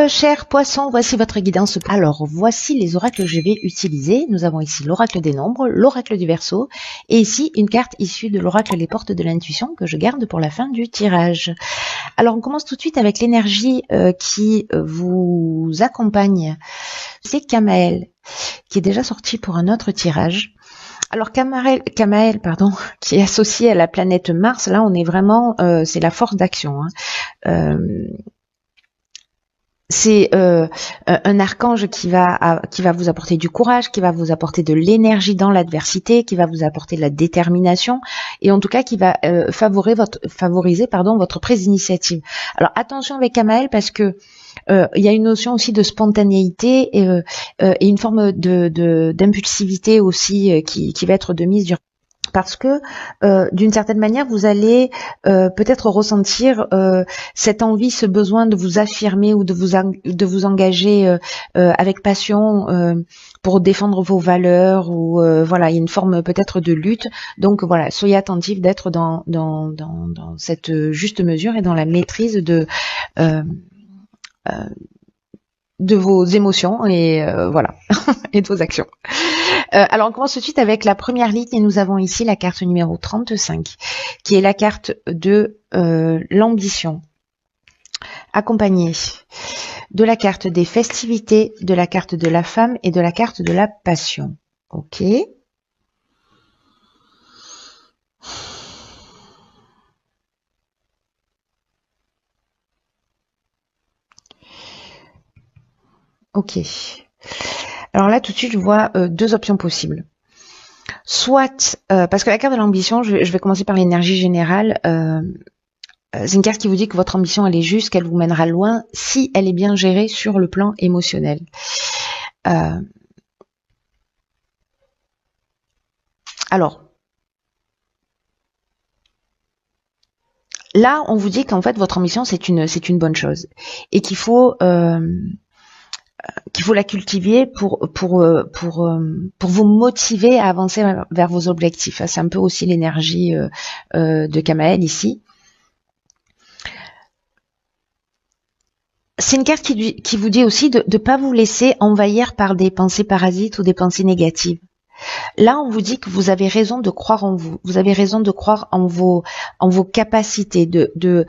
Chers poissons, voici votre guidance. Alors, voici les oracles que je vais utiliser. Nous avons ici l'oracle des nombres, l'oracle du Verseau, et ici une carte issue de l'oracle Les Portes de l'Intuition que je garde pour la fin du tirage. Alors, on commence tout de suite avec l'énergie qui vous accompagne. C'est Kamael, qui est déjà sorti pour un autre tirage. Alors Kamael, qui est associé à la planète Mars, là on est vraiment, c'est la force d'action. C'est un archange qui va vous apporter du courage, qui va vous apporter de l'énergie dans l'adversité, qui va vous apporter de la détermination, et en tout cas qui va favoriser votre prise d'initiative. Alors attention avec Kamael parce que il y a une notion aussi de spontanéité et une forme d'impulsivité aussi qui va être de mise sur, parce que d'une certaine manière vous allez peut-être ressentir cette envie, ce besoin de vous affirmer ou de vous engager avec passion pour défendre vos valeurs, ou voilà, il y a une forme peut-être de lutte. Donc voilà, soyez attentifs d'être dans cette juste mesure et dans la maîtrise de vos émotions et voilà et de vos actions. Alors on commence tout de suite avec la première ligne et nous avons ici la carte numéro 35 qui est la carte de l'ambition, accompagnée de la carte des festivités, de la carte de la femme et de la carte de la passion. Ok. Ok. Alors là, tout de suite, je vois deux options possibles. Soit, parce que la carte de l'ambition, je vais commencer par l'énergie générale. C'est une carte qui vous dit que votre ambition, elle est juste, qu'elle vous mènera loin si elle est bien gérée sur le plan émotionnel. Alors, là, on vous dit qu'en fait, votre ambition, c'est une bonne chose et qu'il faut la cultiver pour vous motiver à avancer vers vos objectifs. C'est un peu aussi l'énergie de Kamael ici. C'est une carte qui vous dit aussi de ne pas vous laisser envahir par des pensées parasites ou des pensées négatives. Là, on vous dit que vous avez raison de croire en vous. Vous avez raison de croire en vos capacités, de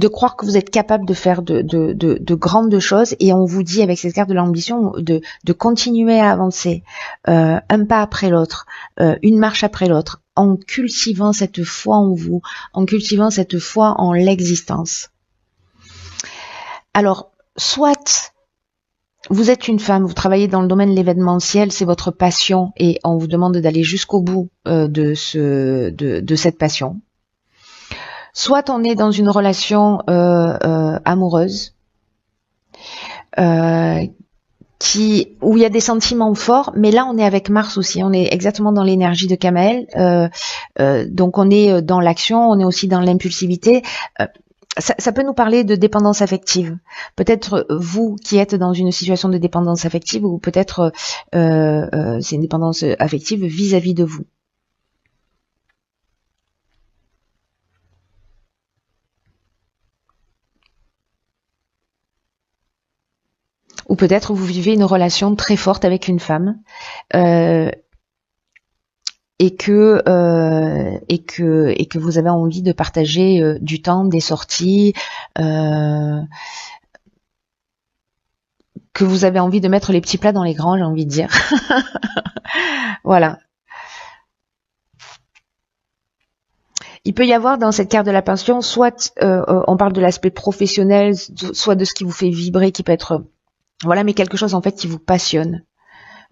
croire que vous êtes capable de faire de grandes choses. Et on vous dit avec cette carte de l'ambition de continuer à avancer un pas après l'autre, une marche après l'autre, en cultivant cette foi en vous, en cultivant cette foi en l'existence. Alors, soit vous êtes une femme, vous travaillez dans le domaine de l'événementiel, c'est votre passion et on vous demande d'aller jusqu'au bout de cette passion. Soit on est dans une relation amoureuse où il y a des sentiments forts, mais là on est avec Mars aussi, on est exactement dans l'énergie de Kamael, donc on est dans l'action, on est aussi dans l'impulsivité. Ça peut nous parler de dépendance affective. Peut-être vous qui êtes dans une situation de dépendance affective, ou peut-être c'est une dépendance affective vis-à-vis de vous. Ou peut-être vous vivez une relation très forte avec une femme et que vous avez envie de partager du temps, des sorties, que vous avez envie de mettre les petits plats dans les grands, j'ai envie de dire. Voilà. Il peut y avoir dans cette carte de la passion, soit on parle de l'aspect professionnel, soit de ce qui vous fait vibrer, qui peut être, voilà, mais quelque chose en fait qui vous passionne.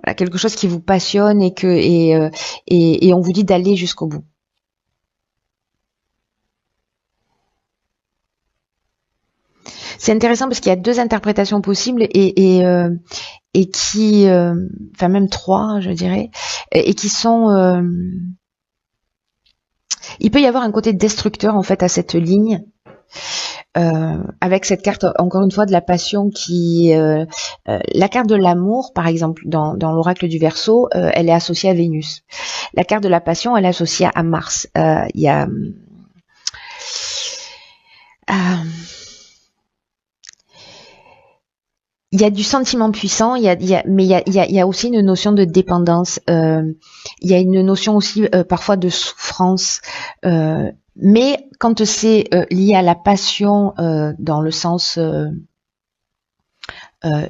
Voilà, quelque chose qui vous passionne et on vous dit d'aller jusqu'au bout. C'est intéressant parce qu'il y a deux interprétations possibles et qui, enfin même trois, je dirais, et qui sont. Il peut y avoir un côté destructeur en fait à cette ligne. Avec cette carte, encore une fois, de la passion qui... la carte de l'amour, par exemple, dans l'oracle du Verseau, elle est associée à Vénus. La carte de la passion, elle est associée à Mars. Il y a... il y a du sentiment puissant, mais il y a aussi une notion de dépendance. Il y a une notion aussi parfois de souffrance. Mais quand c'est lié à la passion, dans le sens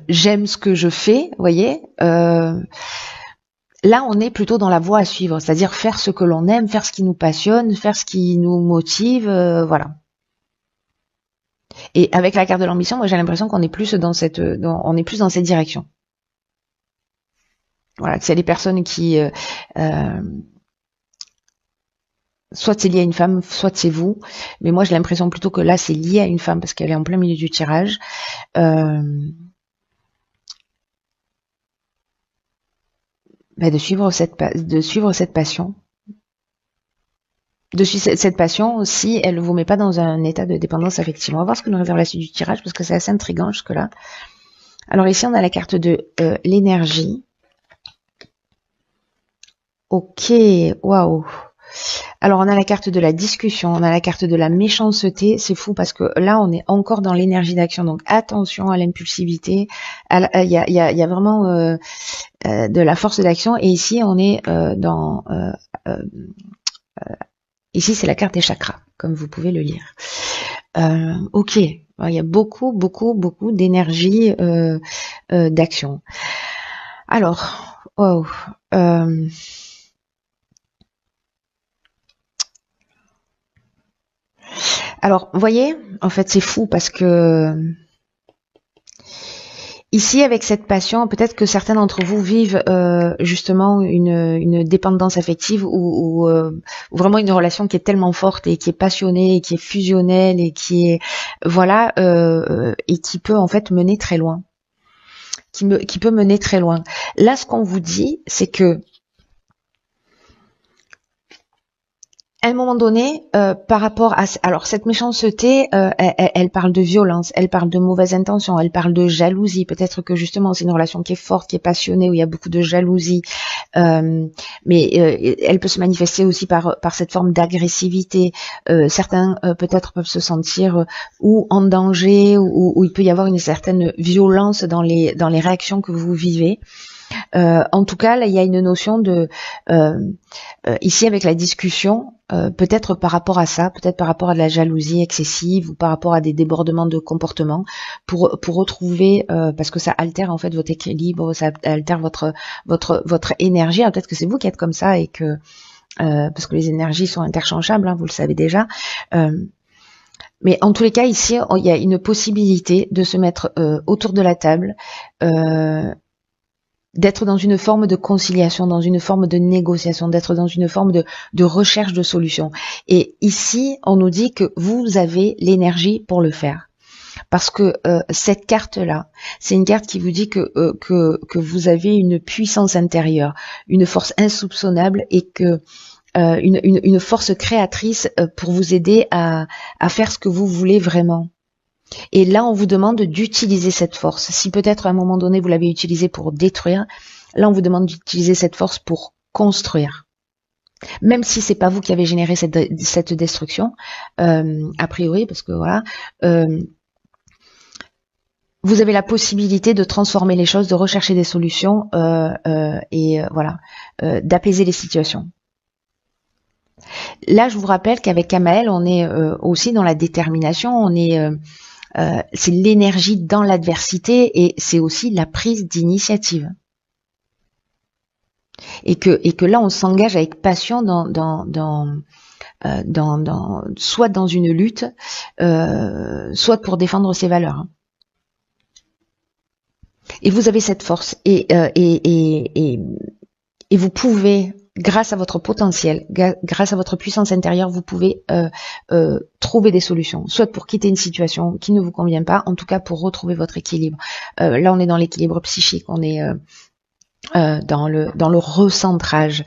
j'aime ce que je fais, vous voyez, là on est plutôt dans la voie à suivre, c'est-à-dire faire ce que l'on aime, faire ce qui nous passionne, faire ce qui nous motive, voilà. Et avec la carte de l'ambition, moi j'ai l'impression qu'on est plus dans cette direction. Voilà, que c'est les personnes qui soit c'est lié à une femme, soit c'est vous. Mais moi j'ai l'impression plutôt que là c'est lié à une femme parce qu'elle est en plein milieu du tirage. De suivre cette passion. De suivre cette passion, si elle ne vous met pas dans un état de dépendance affective. On va voir ce que nous réserve la suite du tirage parce que c'est assez intriguant jusque-là. Alors ici on a la carte de l'énergie. Ok, waouh. Alors on a la carte de la discussion, on a la carte de la méchanceté, c'est fou parce que là on est encore dans l'énergie d'action, donc attention à l'impulsivité, il y a vraiment de la force d'action, et ici on est ici c'est la carte des chakras, comme vous pouvez le lire. Ok, il y a beaucoup d'énergie d'action. Alors, wow. Alors, vous voyez, en fait, c'est fou parce que ici, avec cette passion, peut-être que certains d'entre vous vivent justement une dépendance affective ou vraiment une relation qui est tellement forte et qui est passionnée et qui est fusionnelle et qui est voilà et qui peut en fait mener très loin, qui peut mener très loin. Là, ce qu'on vous dit, c'est que à un moment donné, par rapport à... Alors, cette méchanceté, elle parle de violence, elle parle de mauvaise intention, elle parle de jalousie. Peut-être que justement, c'est une relation qui est forte, qui est passionnée, où il y a beaucoup de jalousie. Mais elle peut se manifester aussi par cette forme d'agressivité. Certains, peut-être, peuvent se sentir ou en danger, ou il peut y avoir une certaine violence dans les réactions que vous vivez. En tout cas, là, il y a une notion de ici avec la discussion, peut-être par rapport à ça, peut-être par rapport à de la jalousie excessive ou par rapport à des débordements de comportement, pour retrouver, parce que ça altère en fait votre équilibre, ça altère votre énergie. Peut-être que c'est vous qui êtes comme ça et que parce que les énergies sont interchangeables, hein, vous le savez déjà. Mais en tous les cas, ici, il y a une possibilité de se mettre autour de la table. D'être dans une forme de conciliation, dans une forme de négociation, d'être dans une forme de recherche de solutions. Et ici, on nous dit que vous avez l'énergie pour le faire. Parce que cette carte-là, c'est une carte qui vous dit que vous avez une puissance intérieure, une force insoupçonnable et que une force créatrice pour vous aider à faire ce que vous voulez vraiment. Et là, on vous demande d'utiliser cette force. Si peut-être à un moment donné, vous l'avez utilisée pour détruire, là, on vous demande d'utiliser cette force pour construire. Même si c'est pas vous qui avez généré cette destruction, a priori, parce que voilà, vous avez la possibilité de transformer les choses, de rechercher des solutions et voilà, d'apaiser les situations. Là, je vous rappelle qu'avec Kamael, on est aussi dans la détermination, on est c'est l'énergie dans l'adversité et c'est aussi la prise d'initiative. Et que là, on s'engage avec passion soit dans une lutte, soit pour défendre ses valeurs. Et vous avez cette force et vous pouvez, grâce à votre potentiel, grâce à votre puissance intérieure, vous pouvez trouver des solutions, soit pour quitter une situation qui ne vous convient pas, en tout cas pour retrouver votre équilibre. Là, on est dans l'équilibre psychique, on est dans le recentrage.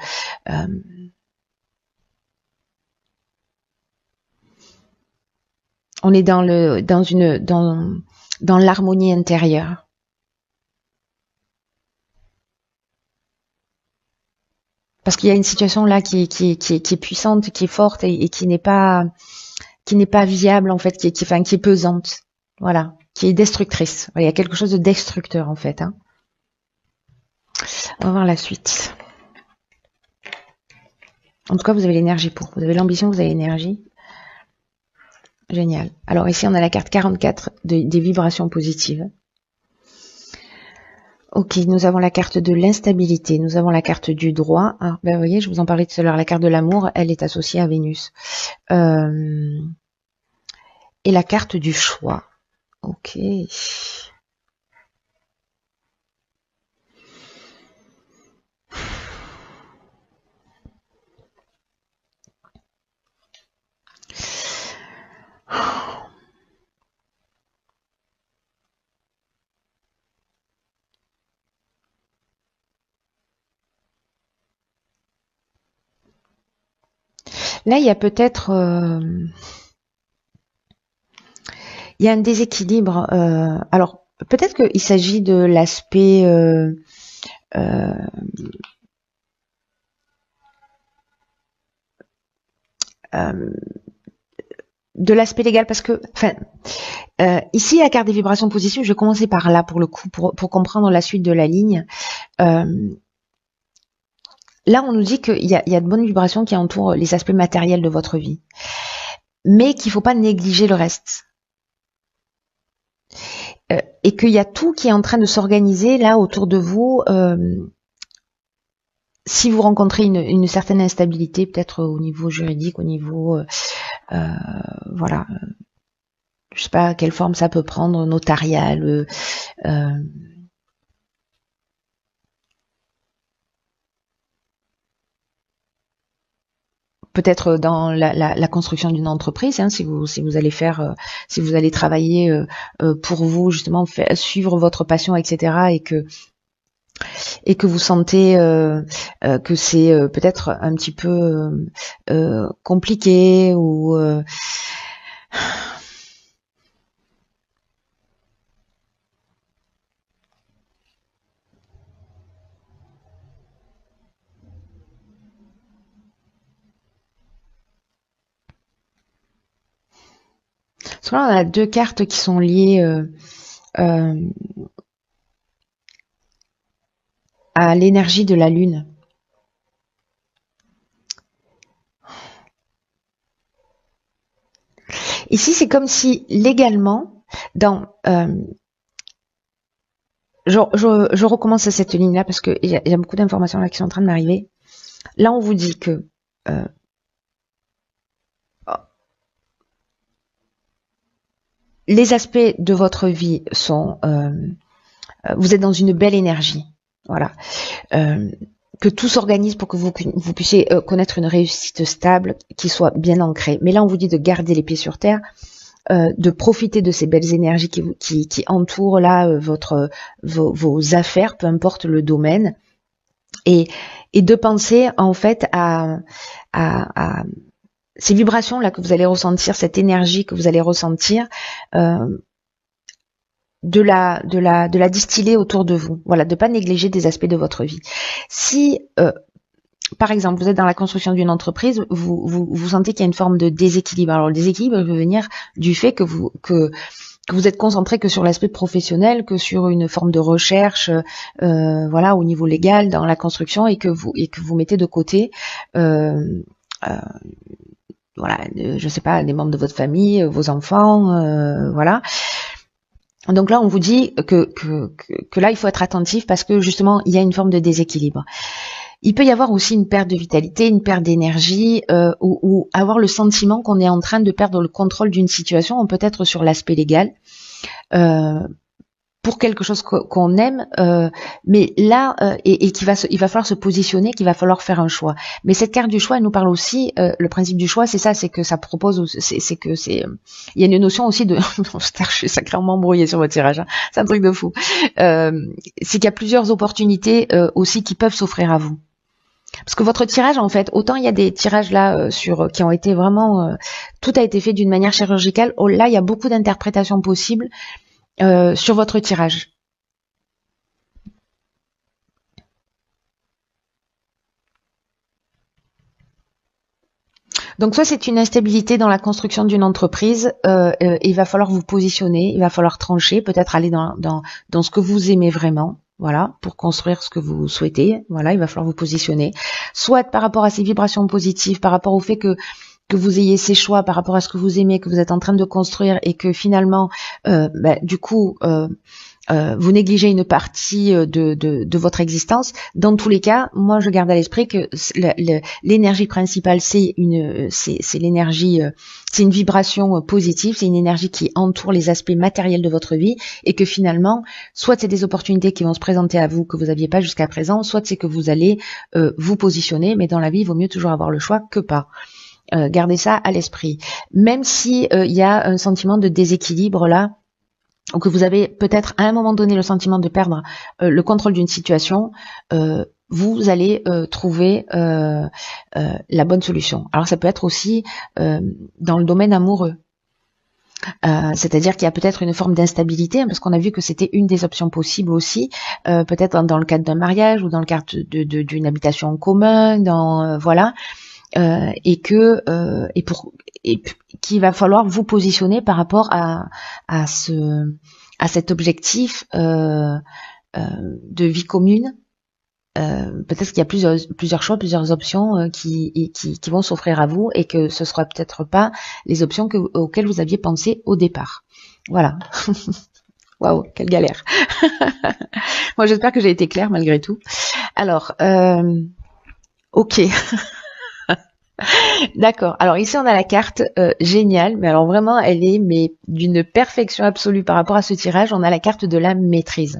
On est dans l'harmonie intérieure. Parce qu'il y a une situation là qui est puissante, qui est forte et qui n'est pas viable en fait, qui est pesante. Voilà. qui est destructrice. Il y a quelque chose de destructeur en fait. Hein. On va voir la suite. En tout cas, vous avez l'énergie pour. Vous avez l'ambition, vous avez l'énergie. Génial. Alors ici, on a la carte 44 des vibrations positives. Ok, nous avons la carte de l'instabilité, nous avons la carte du droit. Ah, ben, vous voyez, je vous en parlais tout à l'heure, la carte de l'amour, elle est associée à Vénus. Et la carte du choix. Ok. Là, il y a peut-être... il y a un déséquilibre. Alors, peut-être qu'il s'agit de l'aspect... de l'aspect légal, parce que... Enfin, ici, la carte des vibrations positives, je vais commencer par là, pour le coup, pour comprendre la suite de la ligne. Là, on nous dit qu'il y a de bonnes vibrations qui entourent les aspects matériels de votre vie, mais qu'il ne faut pas négliger le reste. Et qu'il y a tout qui est en train de s'organiser là autour de vous. Si vous rencontrez une certaine instabilité, peut-être au niveau juridique, au niveau, voilà, je sais pas quelle forme ça peut prendre, notariale. Peut-être dans la construction d'une entreprise, hein, si vous allez faire, si vous allez travailler pour vous justement suivre votre passion, etc. et que vous sentez que c'est peut-être un petit peu compliqué ou parce que là, on a deux cartes qui sont liées à l'énergie de la lune. Ici, c'est comme si légalement, dans je recommence à cette ligne-là parce que il y a beaucoup d'informations là qui sont en train de m'arriver. Là, on vous dit que les aspects de votre vie sont, vous êtes dans une belle énergie, voilà, que tout s'organise pour que vous puissiez connaître une réussite stable qui soit bien ancrée. Mais là, on vous dit de garder les pieds sur terre, de profiter de ces belles énergies qui entourent là vos affaires, peu importe le domaine, et de penser en fait à ces vibrations là que vous allez ressentir, cette énergie que vous allez ressentir, de la distiller autour de vous. Voilà, de pas négliger des aspects de votre vie. Si par exemple, vous êtes dans la construction d'une entreprise, vous sentez qu'il y a une forme de déséquilibre. Alors le déséquilibre peut venir du fait que vous êtes concentré que sur l'aspect professionnel, que sur une forme de recherche, voilà, au niveau légal dans la construction, et que vous mettez de côté, voilà, je sais pas, des membres de votre famille, vos enfants, voilà. Donc là, on vous dit que là, il faut être attentif parce que justement, il y a une forme de déséquilibre. Il peut y avoir aussi une perte de vitalité, une perte d'énergie, ou avoir le sentiment qu'on est en train de perdre le contrôle d'une situation, on peut être sur l'aspect légal, pour quelque chose qu'on aime, mais là, et il va falloir se positionner, qu'il va falloir faire un choix. Mais cette carte du choix, elle nous parle aussi, le principe du choix, c'est ça, c'est que ça propose, il y a une notion aussi de, je suis sacrément embrouillée sur votre tirage, hein, c'est un truc de fou. C'est qu'il y a plusieurs opportunités aussi qui peuvent s'offrir à vous. Parce que votre tirage, en fait, autant il y a des tirages là qui ont été vraiment, tout a été fait d'une manière chirurgicale. Oh, là, il y a beaucoup d'interprétations possibles sur votre tirage. Donc soit c'est une instabilité dans la construction d'une entreprise, il va falloir vous positionner, il va falloir trancher, peut-être aller dans ce que vous aimez vraiment, voilà, pour construire ce que vous souhaitez, voilà, il va falloir vous positionner. Soit par rapport à ces vibrations positives, par rapport au fait que vous ayez ces choix, par rapport à ce que vous aimez, que vous êtes en train de construire et que finalement, du coup, vous négligez une partie de votre existence. Dans tous les cas, moi je garde à l'esprit que l'énergie principale c'est l'énergie, c'est une vibration positive, c'est une énergie qui entoure les aspects matériels de votre vie et que finalement, soit c'est des opportunités qui vont se présenter à vous que vous n'aviez pas jusqu'à présent, soit c'est que vous allez vous positionner, mais dans la vie il vaut mieux toujours avoir le choix que pas. Gardez ça à l'esprit. Même si il y a un sentiment de déséquilibre là, ou que vous avez peut-être à un moment donné le sentiment de perdre le contrôle d'une situation, vous allez trouver la bonne solution. Alors ça peut être aussi dans le domaine amoureux. C'est-à-dire qu'il y a peut-être une forme d'instabilité, hein, parce qu'on a vu que c'était une des options possibles aussi, peut-être dans le cadre d'un mariage ou dans le cadre d'une habitation en commun, voilà. Et qu'il va falloir vous positionner par rapport à cet objectif de vie commune. Peut-être qu'il y a plusieurs choix, plusieurs options qui vont s'offrir à vous et que ce sera peut-être pas les options auxquelles vous aviez pensé au départ. Voilà. Waouh, quelle galère. Moi, j'espère que j'ai été claire malgré tout. Alors, ok. D'accord. Alors ici on a la carte géniale, mais alors vraiment elle est d'une perfection absolue par rapport à ce tirage. On a la carte de la maîtrise.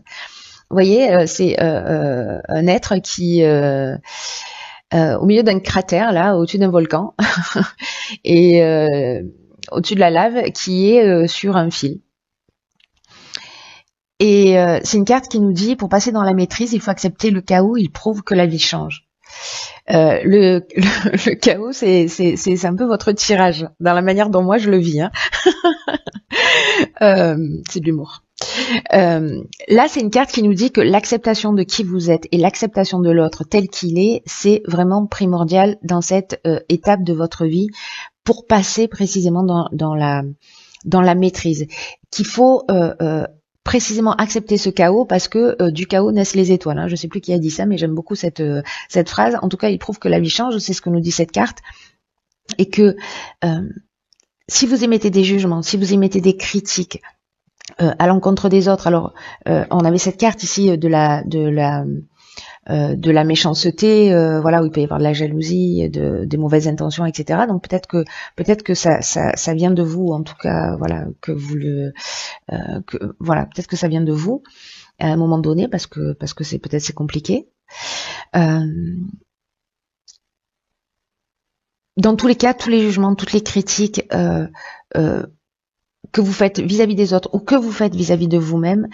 Vous voyez, c'est un être qui au milieu d'un cratère là, au-dessus d'un volcan, et au-dessus de la lave, qui est sur un fil. Et c'est une carte qui nous dit pour passer dans la maîtrise, il faut accepter le chaos. Il prouve que la vie change. Le chaos, c'est un peu votre tirage dans la manière dont moi je le vis. Hein. C'est de l'humour. Là, c'est une carte qui nous dit que l'acceptation de qui vous êtes et l'acceptation de l'autre tel qu'il est, c'est vraiment primordial dans cette étape de votre vie pour passer précisément dans la maîtrise. Qu'il faut précisément accepter ce chaos parce que du chaos naissent les étoiles. Hein. Je sais plus qui a dit ça, mais j'aime beaucoup cette phrase. En tout cas, il prouve que la vie change, c'est ce que nous dit cette carte. Et que si vous émettez des jugements, si vous émettez des critiques à l'encontre des autres, alors on avait cette carte ici de la méchanceté, voilà, où il peut y avoir de la jalousie, des mauvaises intentions, etc. Donc peut-être que ça vient de vous, en tout cas, voilà, que vous voilà, peut-être que ça vient de vous à un moment donné, parce que c'est compliqué. Dans tous les cas, tous les jugements, toutes les critiques que vous faites vis-à-vis des autres ou que vous faites vis-à-vis de vous-même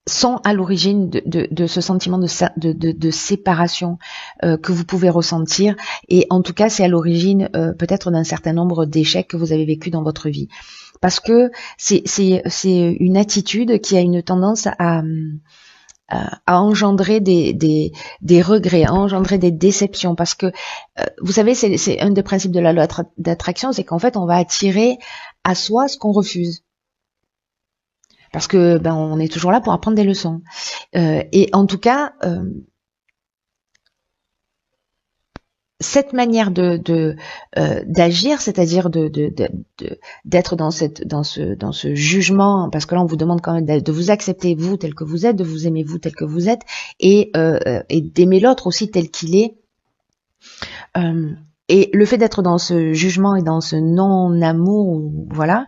sont à l'origine de ce sentiment de séparation que vous pouvez ressentir, et en tout cas c'est à l'origine peut-être d'un certain nombre d'échecs que vous avez vécu dans votre vie, parce que c'est une attitude qui a une tendance à engendrer des regrets, à engendrer des déceptions, parce que vous savez, c'est un des principes de la loi d'attraction, c'est qu'en fait on va attirer à soi ce qu'on refuse. Parce que on est toujours là pour apprendre des leçons. Et en tout cas, cette manière d'agir, c'est-à-dire d'être dans ce jugement, parce que là on vous demande quand même de vous accepter vous tel que vous êtes, de vous aimer vous tel que vous êtes, et d'aimer l'autre aussi tel qu'il est. Et le fait d'être dans ce jugement et dans ce non-amour, voilà.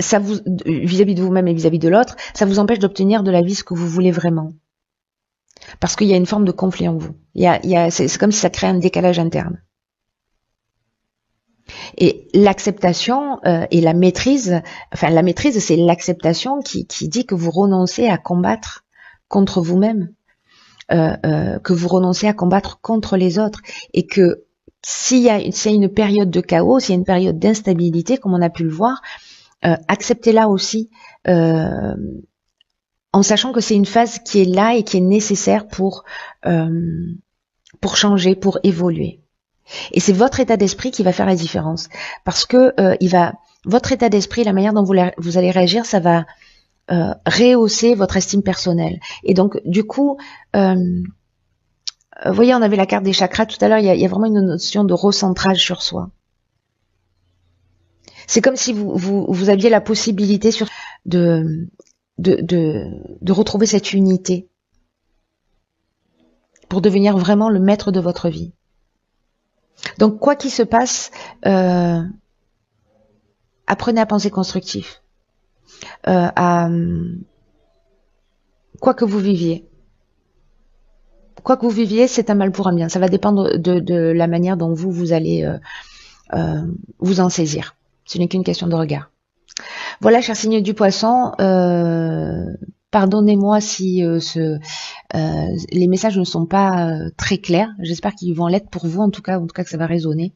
Ça vous, vis-à-vis de vous-même et vis-à-vis de l'autre, ça vous empêche d'obtenir de la vie ce que vous voulez vraiment. Parce qu'il y a une forme de conflit en vous. C'est comme si ça crée un décalage interne. Et l'acceptation et la maîtrise, enfin la maîtrise, c'est l'acceptation qui dit que vous renoncez à combattre contre vous-même, que vous renoncez à combattre contre les autres, et que s'il y a une période de chaos, s'il y a une période d'instabilité, comme on a pu le voir, acceptez-la aussi, en sachant que c'est une phase qui est là et qui est nécessaire pour pour changer, pour évoluer. Et c'est votre état d'esprit qui va faire la différence. Parce que votre état d'esprit, la manière dont vous allez réagir, ça va rehausser votre estime personnelle. Et donc, du coup, vous voyez, on avait la carte des chakras tout à l'heure, il y a vraiment une notion de recentrage sur soi. C'est comme si vous aviez la possibilité de retrouver cette unité pour devenir vraiment le maître de votre vie. Donc, quoi qu'il se passe, apprenez à penser constructif. Quoi que vous viviez. Quoi que vous viviez, c'est un mal pour un bien. Ça va dépendre de la manière dont vous allez vous en saisir. Ce n'est qu'une question de regard. Voilà, cher signe du poisson, pardonnez-moi si les messages ne sont pas très clairs. J'espère qu'ils vont l'être pour vous, en tout cas que ça va résonner.